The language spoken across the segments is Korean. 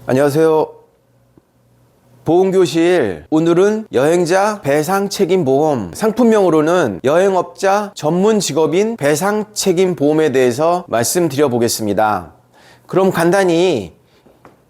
안녕하세요. 보험교실, 오늘은 여행자 배상책임보험, 상품명으로는 여행업자 전문 직업인 배상책임보험에 대해서 말씀드려 보겠습니다. 그럼 간단히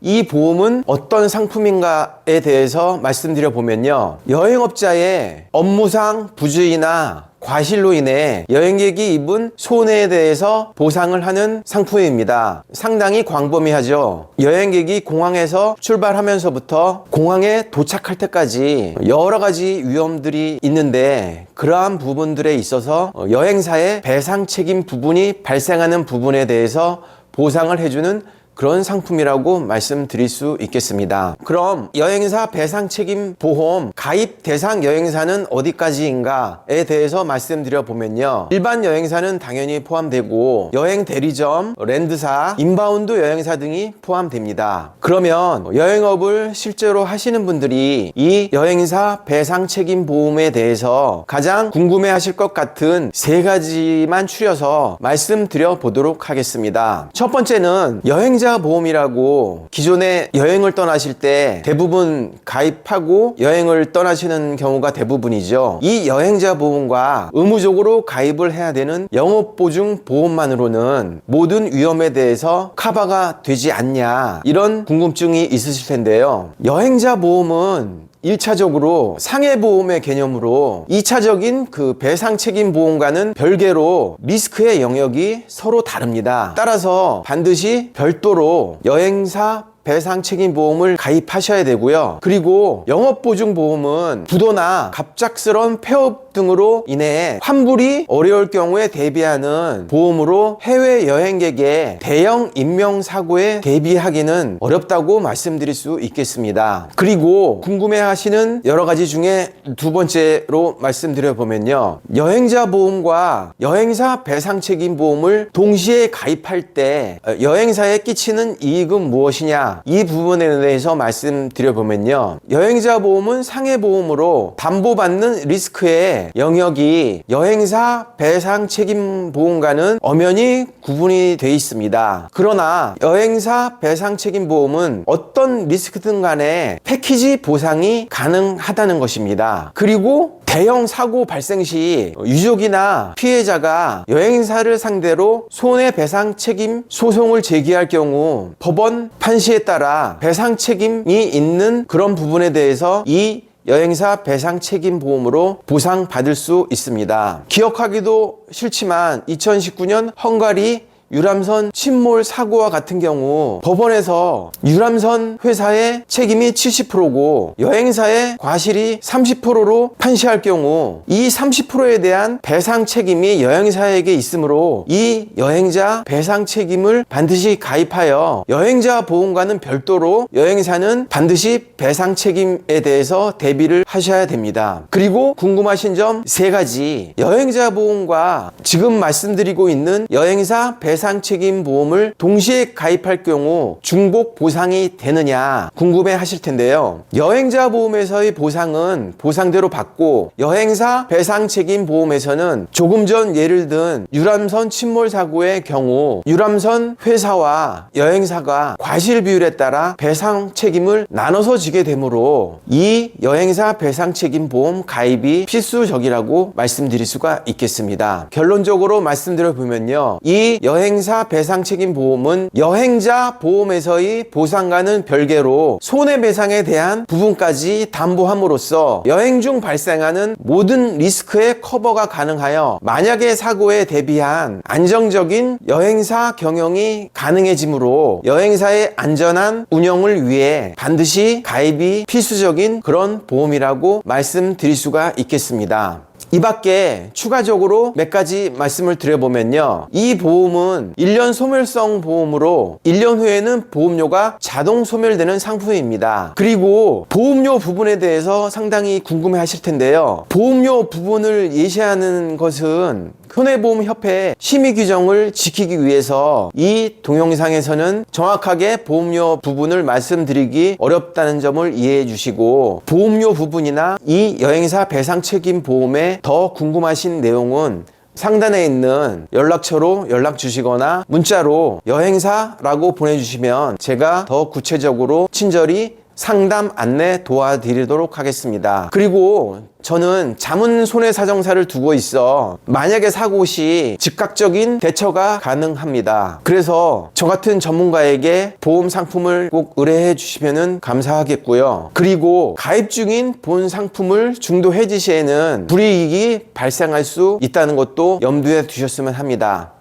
이 보험은 어떤 상품인가에 대해서 말씀드려 보면요, 여행업자의 업무상 부주의나 과실로 인해 여행객이 입은 손해에 대해서 보상을 하는 상품입니다. 상당히 광범위하죠. 여행객이 공항에서 출발하면서부터 공항에 도착할 때까지 여러 가지 위험들이 있는데, 그러한 부분들에 있어서 여행사의 배상 책임 부분이 발생하는 부분에 대해서 보상을 해주는 그런 상품이라고 말씀드릴 수 있겠습니다. 그럼 여행사 배상책임 보험 가입 대상 여행사는 어디까지인가에 대해서 말씀드려 보면요, 일반 여행사는 당연히 포함되고 여행 대리점, 랜드사, 인바운드 여행사 등이 포함됩니다. 그러면 여행업을 실제로 하시는 분들이 이 여행사 배상책임 보험에 대해서 가장 궁금해 하실 것 같은 세 가지만 추려서 말씀드려 보도록 하겠습니다. 첫 번째는 여행자 보험이라고, 기존에 여행을 떠나실 때 대부분 가입하고 여행을 떠나시는 경우가 대부분이죠. 이 여행자 보험과 의무적으로 가입을 해야 되는 영업보증 보험만으로는 모든 위험에 대해서 커버가 되지 않냐, 이런 궁금증이 있으실 텐데요. 여행자 보험은 1차적으로 상해보험의 개념으로 2차적인 그 배상책임보험과는 별개로 리스크의 영역이 서로 다릅니다. 따라서 반드시 별도로 여행사 배상책임보험을 가입하셔야 되고요. 그리고 영업보증보험은 부도나 갑작스러운 폐업 등으로 인해 환불이 어려울 경우에 대비하는 보험으로 해외여행객의 대형 인명사고에 대비하기는 어렵다고 말씀드릴 수 있겠습니다. 그리고 궁금해하시는 여러 가지 중에 두 번째로 말씀드려보면요, 여행자 보험과 여행사 배상책임보험을 동시에 가입할 때 여행사에 끼치는 이익은 무엇이냐, 이 부분에 대해서 말씀드려보면요, 여행자 보험은 상해보험으로 담보받는 리스크의 영역이 여행사 배상책임보험과는 엄연히 구분이 되어 있습니다. 그러나 여행사 배상책임보험은 어떤 리스크든 간에 패키지 보상이 가능하다는 것입니다. 그리고 대형 사고 발생 시 유족이나 피해자가 여행사를 상대로 손해배상 책임 소송을 제기할 경우 법원 판시에 따라 배상 책임이 있는 그런 부분에 대해서 이 여행사 배상책임보험으로 보상받을 수 있습니다. 기억하기도 싫지만 2019년 헝가리 유람선 침몰 사고와 같은 경우 법원에서 유람선 회사의 책임이 70%고 여행사의 과실이 30%로 판시할 경우 이 30%에 대한 배상 책임이 여행사에게 있으므로 이 여행자 배상 책임을 반드시 가입하여 여행자 보험과는 별도로 여행사는 반드시 배상 책임에 대해서 대비를 하셔야 됩니다. 그리고 궁금하신 점 세 가지, 여행자 보험과 지금 말씀드리고 있는 여행사 배상책임보험을 동시에 가입할 경우 중복 보상이 되느냐 궁금해 하실 텐데요. 여행자 보험에서의 보상은 보상대로 받고 여행사 배상책임보험에서는 조금 전 예를 든 유람선 침몰 사고의 경우 유람선 회사와 여행사가 과실 비율에 따라 배상 책임을 나눠서 지게 되므로 이 여행사 배상책임보험 가입이 필수적이라고 말씀드릴 수가 있겠습니다. 결론적으로 말씀드려 보면요, 이 여행사 배상책임보험은 여행자 보험에서의 보상과는 별개로 손해배상에 대한 부분까지 담보함으로써 여행 중 발생하는 모든 리스크의 커버가 가능하여 만약의 사고에 대비한 안정적인 여행사 경영이 가능해지므로 여행사의 안전한 운영을 위해 반드시 가입이 필수적인 그런 보험이라고 말씀드릴 수가 있겠습니다. 이 밖에 추가적으로 몇 가지 말씀을 드려보면요, 이 보험은 1년 소멸성 보험으로 1년 후에는 보험료가 자동 소멸되는 상품입니다. 그리고 보험료 부분에 대해서 상당히 궁금해 하실 텐데요, 보험료 부분을 예시하는 것은 손해보험협회 심의 규정을 지키기 위해서 이 동영상에서는 정확하게 보험료 부분을 말씀드리기 어렵다는 점을 이해해 주시고, 보험료 부분이나 이 여행사 배상책임보험에 더 궁금하신 내용은 상단에 있는 연락처로 연락 주시거나 문자로 여행사라고 보내주시면 제가 더 구체적으로 친절히 상담 안내 도와드리도록 하겠습니다. 그리고 저는 자문 손해사정사를 두고 있어 만약에 사고 시 즉각적인 대처가 가능합니다. 그래서 저 같은 전문가에게 보험 상품을 꼭 의뢰해 주시면 감사하겠고요. 그리고 가입 중인 본 상품을 중도 해지 시에는 불이익이 발생할 수 있다는 것도 염두에 두셨으면 합니다.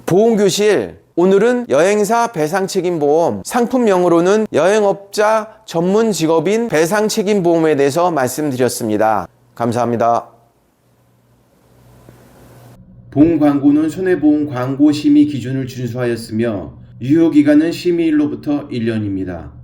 보험교실, 오늘은 여행사 배상책임보험, 상품명으로는 여행업자 전문 직업인 배상책임보험에 대해서 말씀드렸습니다. 감사합니다. 본 광고는 손해보험 광고 심의 기준을 준수하였으며 유효기간은 심의일로부터 1년입니다.